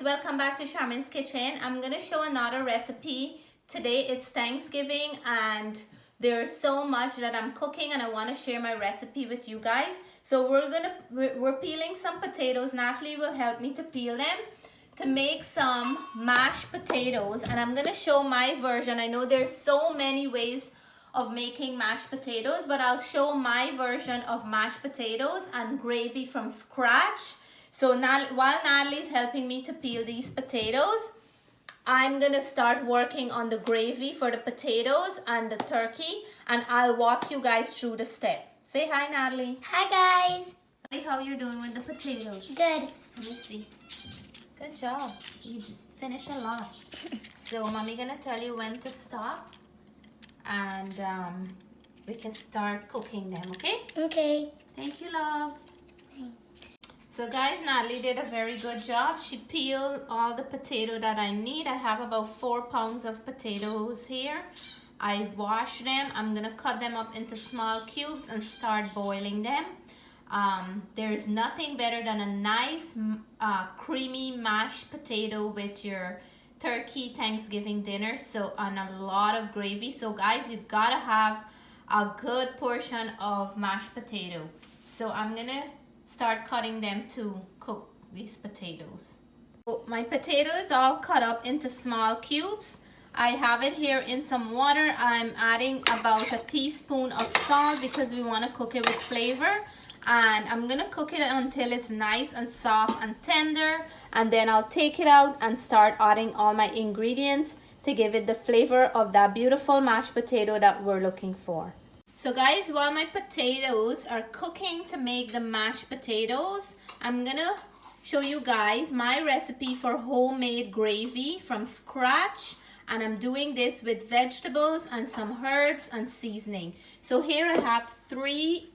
welcome back to Charmin's Kitchen. I'm gonna show another recipe. Today it's Thanksgiving and there's so much that I'm cooking and I want to share my recipe with you guys. So we're peeling some potatoes. Natalie will help me to peel them to make some mashed potatoes, and I'm gonna show my version. I know there's so many ways of making mashed potatoes, but I'll show my version of mashed potatoes and gravy from scratch. So now, while Natalie's helping me to peel these potatoes, I'm gonna start working on the gravy for the potatoes and the turkey, and I'll walk you guys through the step. Say hi, Natalie. Hi, guys. Natalie, how you doing with the potatoes? Good. Let me see. Good job. You just finished a lot. So mommy gonna tell you when to stop, and we can start cooking them, okay? Okay. Thank you, love. Thanks. So guys, Natalie did a very good job. She peeled all the potato that I need. I have about 4 pounds of potatoes here. I washed them. I'm gonna cut them up into small cubes and start boiling them. There's nothing better than a nice creamy mashed potato with your turkey Thanksgiving dinner, so on a lot of gravy. So guys, you gotta have a good portion of mashed potato. So I'm gonna start cutting them to cook these potatoes. So my potato is all cut up into small cubes. I have it here in some water. I'm adding about a teaspoon of salt because we want to cook it with flavor, and I'm gonna cook it until it's nice and soft and tender, and then I'll take it out and start adding all my ingredients to give it the flavor of that beautiful mashed potato that we're looking for. So guys, while my potatoes are cooking to make the mashed potatoes, I'm gonna show you guys my recipe for homemade gravy from scratch, and I'm doing this with vegetables and some herbs and seasoning. So here I have 3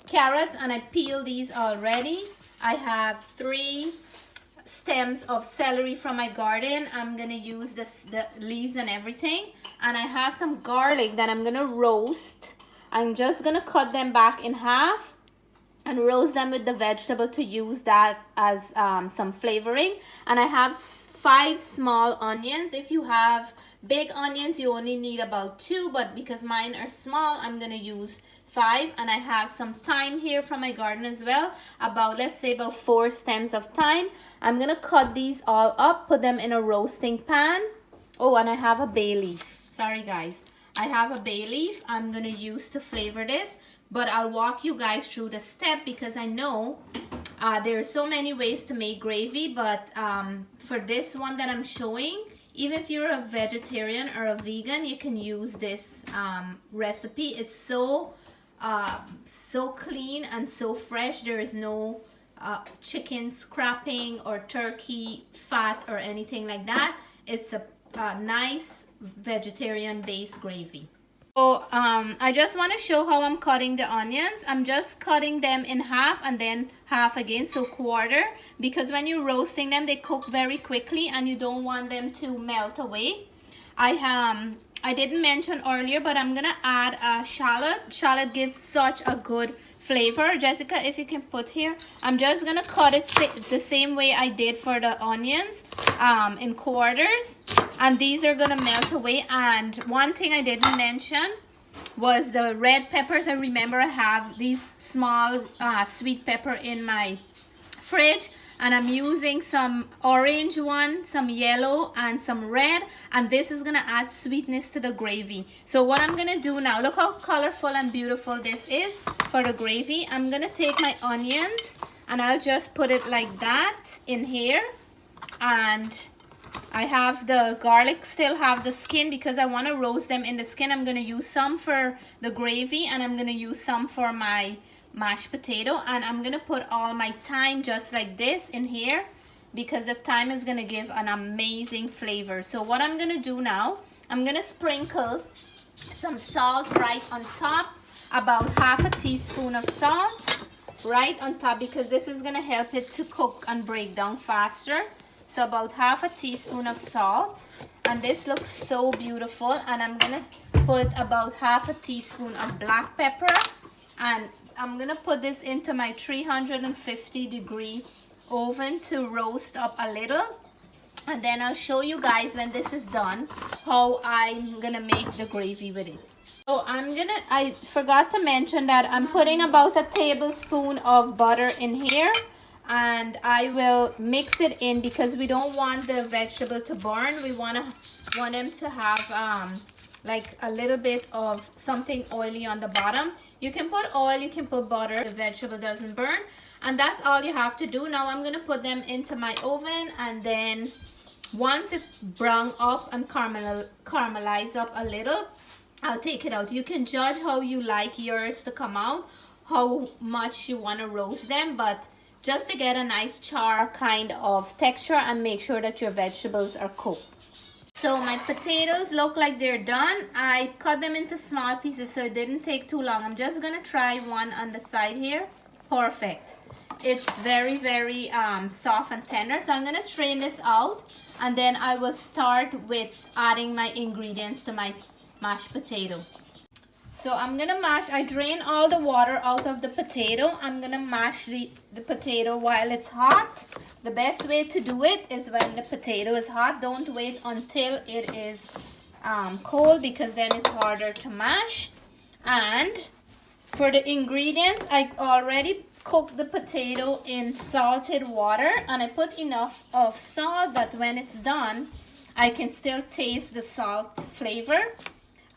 carrots, and I peeled these already. I have 3 stems of celery from my garden. I'm gonna use the leaves and everything, and I have some garlic that I'm gonna roast. I'm just gonna cut them back in half and roast them with the vegetable to use that as some flavoring. And I have 5 small onions. If you have big onions, you only need about 2, but because mine are small, I'm gonna use 5. And I have some thyme here from my garden as well, let's say about 4 stems of thyme. I'm gonna cut these all up, put them in a roasting pan. Oh, and I have a bay leaf. Sorry guys, I have a bay leaf I'm gonna use to flavor this, but I'll walk you guys through the step because I know there are so many ways to make gravy, but for this one that I'm showing, even if you're a vegetarian or a vegan, you can use this recipe. It's so clean and so fresh. There is no chicken scrapping or turkey fat or anything like that. It's a nice vegetarian based gravy. So I just want to show how I'm cutting the onions. I'm just cutting them in half and then half again, so quarter, because when you're roasting them, they cook very quickly and you don't want them to melt away. I didn't mention earlier, but I'm gonna add a shallot. Shallot gives such a good flavor. Jessica, if you can put here. I'm just gonna cut it the same way I did for the onions, in quarters, and these are gonna melt away. And one thing I didn't mention was the red peppers. I remember I have these small sweet pepper in my fridge, and I'm using some orange one, some yellow, and some red, and this is gonna add sweetness to the gravy. So what I'm gonna do now, look how colorful and beautiful this is for the gravy. I'm gonna take my onions and I'll just put it like that in here, and I have the garlic still have the skin because I want to roast them in the skin. I'm gonna use some for the gravy and I'm gonna use some for my mashed potato, and I'm gonna put all my thyme just like this in here because the thyme is gonna give an amazing flavor. So what I'm gonna do now, I'm gonna sprinkle some salt right on top, about half a teaspoon of salt right on top, because this is gonna help it to cook and break down faster. So about half a teaspoon of salt, and this looks so beautiful. And I'm gonna put about half a teaspoon of black pepper, and I'm gonna put this into my 350 degree oven to roast up a little, and then I'll show you guys when this is done how I'm gonna make the gravy with it. So I forgot to mention that I'm putting about a tablespoon of butter in here, and I will mix it in because we don't want the vegetable to burn. We want them to have like a little bit of something oily on the bottom. You can put oil, you can put butter, the vegetable doesn't burn, and that's all you have to do. Now I'm gonna put them into my oven, and then once it brown up and caramelize up a little, I'll take it out. You can judge how you like yours to come out, how much you want to roast them, but just to get a nice char kind of texture and make sure that your vegetables are cooked. So my potatoes look like they're done. I cut them into small pieces so it didn't take too long. I'm just gonna try one on the side here. Perfect. It's very, very soft and tender. So I'm gonna strain this out, and then I will start with adding my ingredients to my mashed potato. So I'm gonna mash. I drain all the water out of the potato. I'm gonna mash the potato while it's hot. The best way to do it is when the potato is hot. Don't wait until it is cold, because then it's harder to mash. And for the ingredients, I already cooked the potato in salted water, and I put enough of salt that when it's done, I can still taste the salt flavor.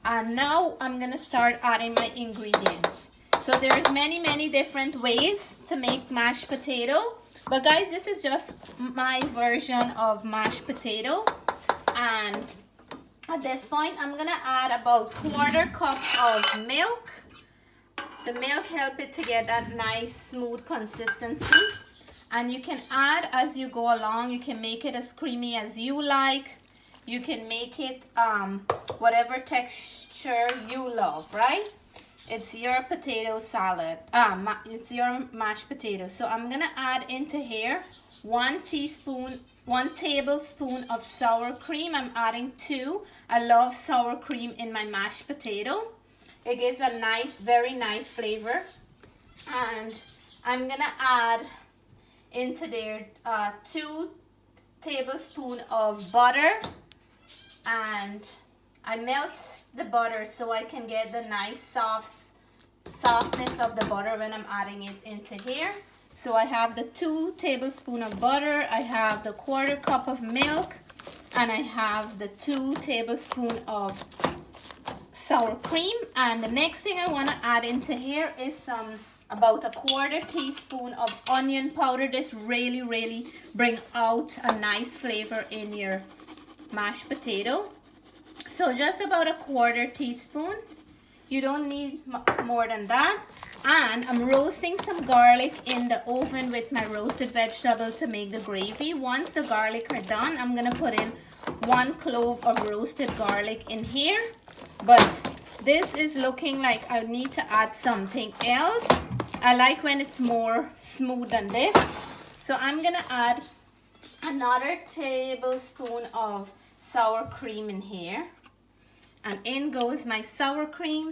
And now I'm gonna start adding my ingredients. So there's many different ways to make mashed potato, but guys, this is just my version of mashed potato. And at this point, I'm gonna add about 1/4 cup of milk. The milk helps it to get that nice smooth consistency, and you can add as you go along. You can make it as creamy as you like. You can make it whatever texture you love, right? It's your potato salad. It's your mashed potato. So I'm gonna add into here 1 tablespoon of sour cream. I'm adding 2. I love sour cream in my mashed potato. It gives a nice, very nice flavor. And I'm gonna add into there 2 tablespoons of butter. And I melt the butter so I can get the nice softness of the butter when I'm adding it into here. So I have the 2 tablespoons of butter, I have the 1/4 cup of milk, and I have the 2 tablespoons of sour cream. And the next thing I want to add into here is about a 1/4 teaspoon of onion powder. This really bring out a nice flavor in your mashed potato. So just about a 1/4 teaspoon. You don't need more than that. And I'm roasting some garlic in the oven with my roasted vegetable to make the gravy. Once the garlic are done, I'm gonna put in 1 clove of roasted garlic in here. But this is looking like I need to add something else. I like when it's more smooth than this. So I'm gonna add another tablespoon of sour cream in here, and in goes my sour cream.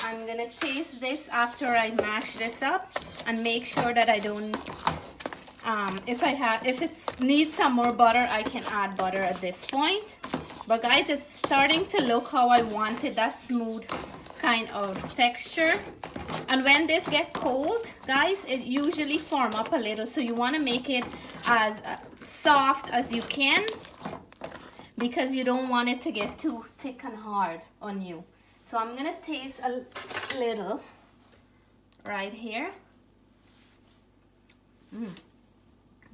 I'm gonna taste this after I mash this up and make sure that I don't if it needs some more butter, I can add butter at this point. But guys, it's starting to look how I wanted, that smooth kind of texture. And when this get cold, guys, it usually form up a little, so you want to make it as soft as you can, because you don't want it to get too thick and hard on you. So I'm gonna taste a little right here.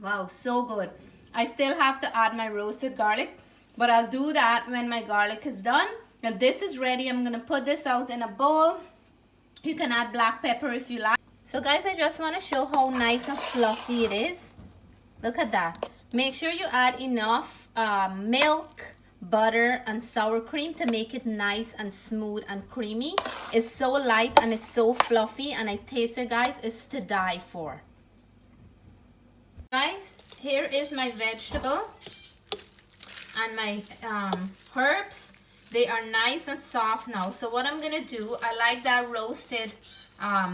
Wow, so good. I still have to add my roasted garlic, but I'll do that when my garlic is done. And this is ready. I'm gonna put this out in a bowl. You can add black pepper if you like. So guys, I just want to show how nice and fluffy it is. Look at that. Make sure you add enough milk, butter, and sour cream to make it nice and smooth and creamy. It's so light and it's so fluffy, and I taste it, guys, it's to die for. Guys, here is my vegetable and my herbs. They are nice and soft now. So what I'm gonna do, I like that roasted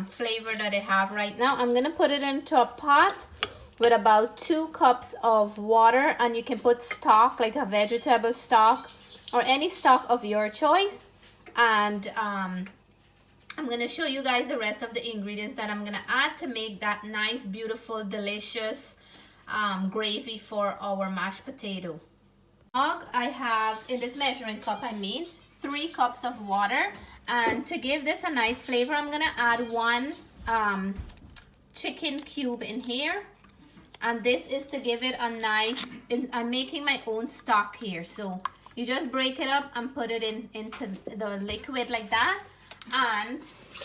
flavor that I have right now. I'm gonna put it into a pot with about 2 cups of water, and you can put stock like a vegetable stock or any stock of your choice. And I'm gonna show you guys the rest of the ingredients that I'm gonna add to make that nice, beautiful, delicious gravy for our mashed potato. I have, in this measuring cup, 3 cups of water, and to give this a nice flavor, I'm gonna add 1 chicken cube in here, and this is to give it a nice, I'm making my own stock here, so you just break it up and put it into the liquid like that. And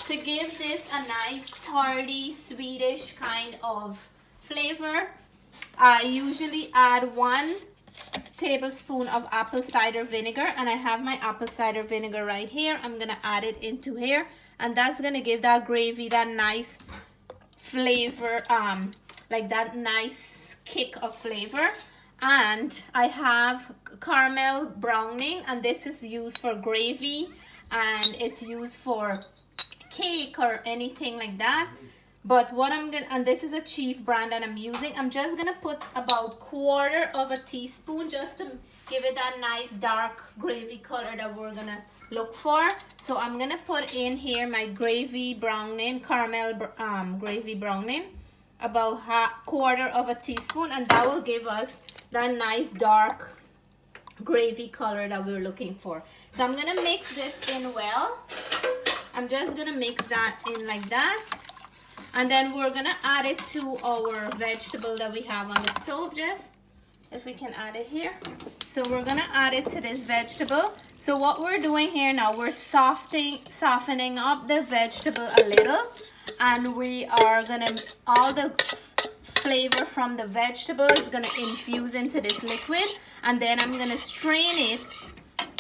to give this a nice tarty, sweetish kind of flavor, I usually add 1 tablespoon of apple cider vinegar, and I have my apple cider vinegar right here. I'm gonna add it into here, and that's gonna give that gravy that nice flavor, like that nice kick of flavor. And I have caramel browning, and this is used for gravy, and it's used for cake or anything like that. But what I'm gonna, and this is a Chief brand that I'm using, I'm just gonna put about 1/4 teaspoon just to give it that nice dark gravy color that we're gonna look for. So I'm gonna put in here my gravy browning, caramel gravy browning, about 1/4 teaspoon, and that will give us that nice dark gravy color that we're looking for. So I'm gonna mix this in well. I'm just gonna mix that in like that. And then we're gonna add it to our vegetable that we have on the stove, Jess. If we can add it here. So we're gonna add it to this vegetable. So what we're doing here now, we're softening up the vegetable a little. And we are gonna, all the flavor from the vegetable is gonna infuse into this liquid. And then I'm gonna strain it.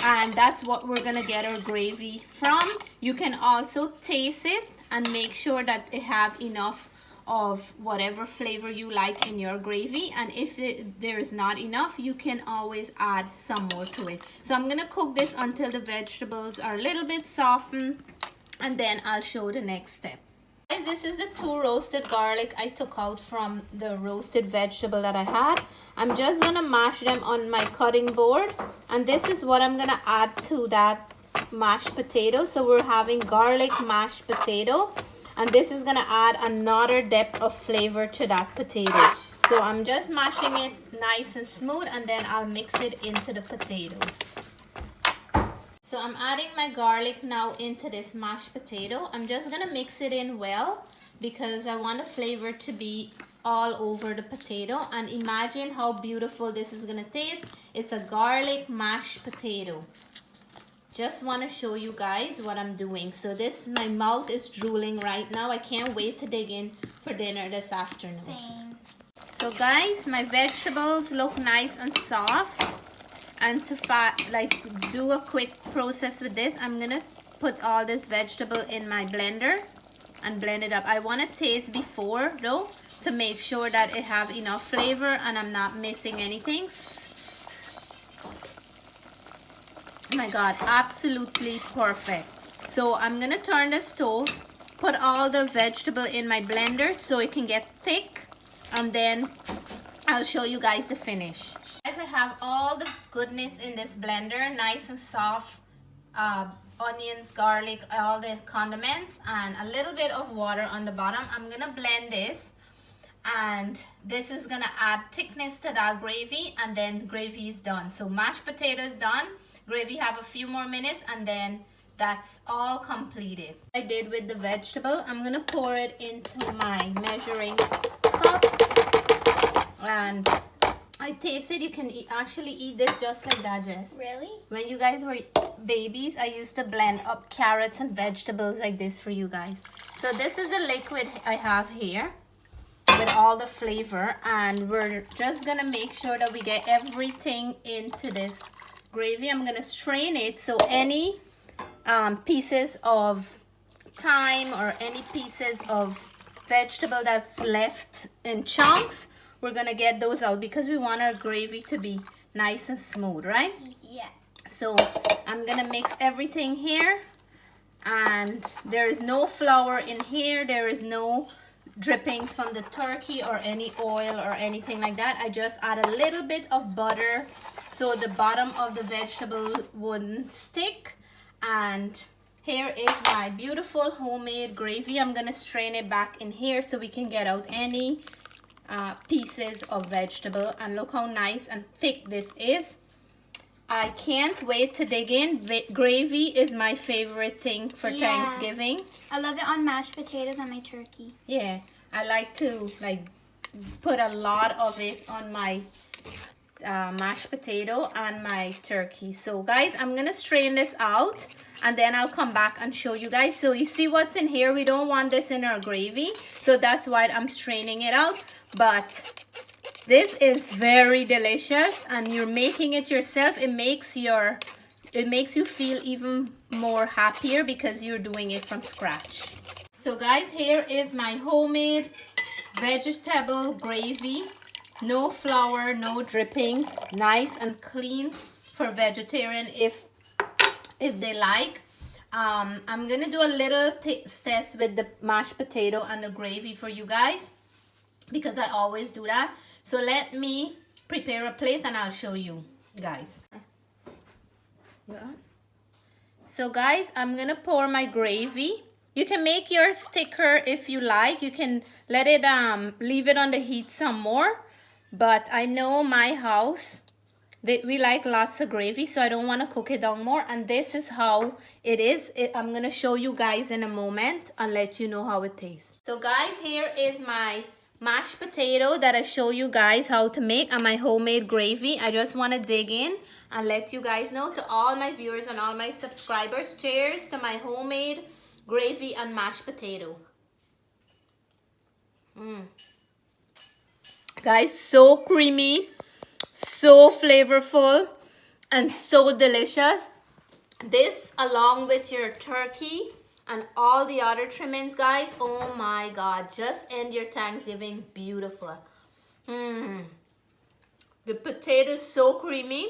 And that's what we're gonna get our gravy from. You can also taste it and make sure that it have enough of whatever flavor you like in your gravy, and if there is not enough, you can always add some more to it. So I'm gonna cook this until the vegetables are a little bit softened, and then I'll show the next step. Guys, this is the 2 roasted garlic I took out from the roasted vegetable that I had. I'm just gonna mash them on my cutting board, and this is what I'm gonna add to that mashed potato. So we're having garlic mashed potato, and this is gonna add another depth of flavor to that potato. So I'm just mashing it nice and smooth, and then I'll mix it into the potatoes. So I'm adding my garlic now into this mashed potato. I'm just gonna mix it in well because I want the flavor to be all over the potato. And imagine how beautiful this is gonna taste. It's a garlic mashed potato. Just want to show you guys what I'm doing. So this, my mouth is drooling right now. I can't wait to dig in for dinner this afternoon. Same. So guys, my vegetables look nice and soft. And to do a quick process with this, I'm gonna put all this vegetable in my blender and blend it up. I want to taste before though to make sure that it have enough flavor and I'm not missing anything. Oh my God, absolutely perfect. So I'm gonna turn the stove, put all the vegetable in my blender so it can get thick, and then I'll show you guys the finish. Guys, I have all the goodness in this blender, nice and soft, onions, garlic, all the condiments, and a little bit of water on the bottom. I'm gonna blend this, and this is gonna add thickness to that gravy, and then the gravy is done. So mashed potato is done. Gravy have a few more minutes, and then that's all completed. I did with the vegetable. I'm gonna pour it into my measuring cup, and I tasted. You can actually eat this just like that, Jess. Really? When you guys were babies, I used to blend up carrots and vegetables like this for you guys. So this is the liquid I have here with all the flavor, and we're just gonna make sure that we get everything into this gravy. I'm gonna strain it, so any pieces of thyme or any pieces of vegetable that's left in chunks, we're gonna get those out because we want our gravy to be nice and smooth, right? Yeah. So I'm gonna mix everything here, and there is no flour in here, there is no drippings from the turkey or any oil or anything like that. I just add a little bit of butter so the bottom of the vegetable wouldn't stick. And here is my beautiful homemade gravy. I'm gonna strain it back in here so we can get out any pieces of vegetable. And look how nice and thick this is. I can't wait to dig in. Gravy is my favorite thing for Thanksgiving. I love it on mashed potatoes on my turkey. Yeah, I like to put a lot of it on my mashed potato and my turkey. So guys, I'm gonna strain this out and then I'll come back and show you guys. So you see what's in here? We don't want this in our gravy, so that's why I'm straining it out. But this is very delicious, and you're making it yourself. It makes you feel even more happier because you're doing it from scratch. So guys, here is my homemade vegetable gravy. No flour, no drippings, nice and clean for vegetarian if they like. I'm gonna do a little test with the mashed potato and the gravy for you guys because I always do that. So let me prepare a plate and I'll show you guys. Yeah. So guys, I'm gonna pour my gravy. You can make yours thicker if you like. You can let it leave it on the heat some more. But I know my house, we like lots of gravy, so I don't want to cook it down more. And this is how it is. I'm gonna show you guys in a moment and let you know how it tastes. So guys, here is my mashed potato that I show you guys how to make, and my homemade gravy. I just want to dig in and let you guys know, to all my viewers and all my subscribers, cheers to my homemade gravy and mashed potato. Guys, so creamy, so flavorful, and so delicious. This along with your turkey and all the other trimmings, guys, oh my god, just end your Thanksgiving beautiful. The potato is so creamy,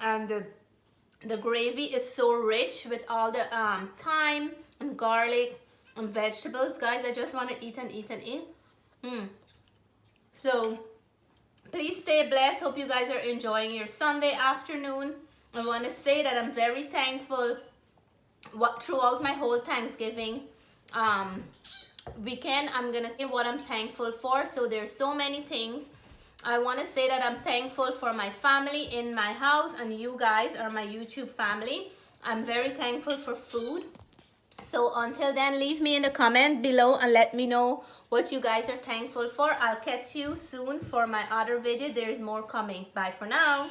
and the gravy is so rich with all the thyme and garlic and vegetables. Guys, I just want to eat and eat and eat. So please stay blessed. Hope you guys are enjoying your Sunday afternoon. I want to say that I'm very thankful throughout my whole Thanksgiving weekend. I'm gonna say what I'm thankful for. So there's so many things. I want to say that I'm thankful for my family in my house, and you guys are my YouTube family. I'm very thankful for food. So until then, leave me in the comment below and let me know what you guys are thankful for. I'll catch you soon for my other video. There's more coming. Bye for now.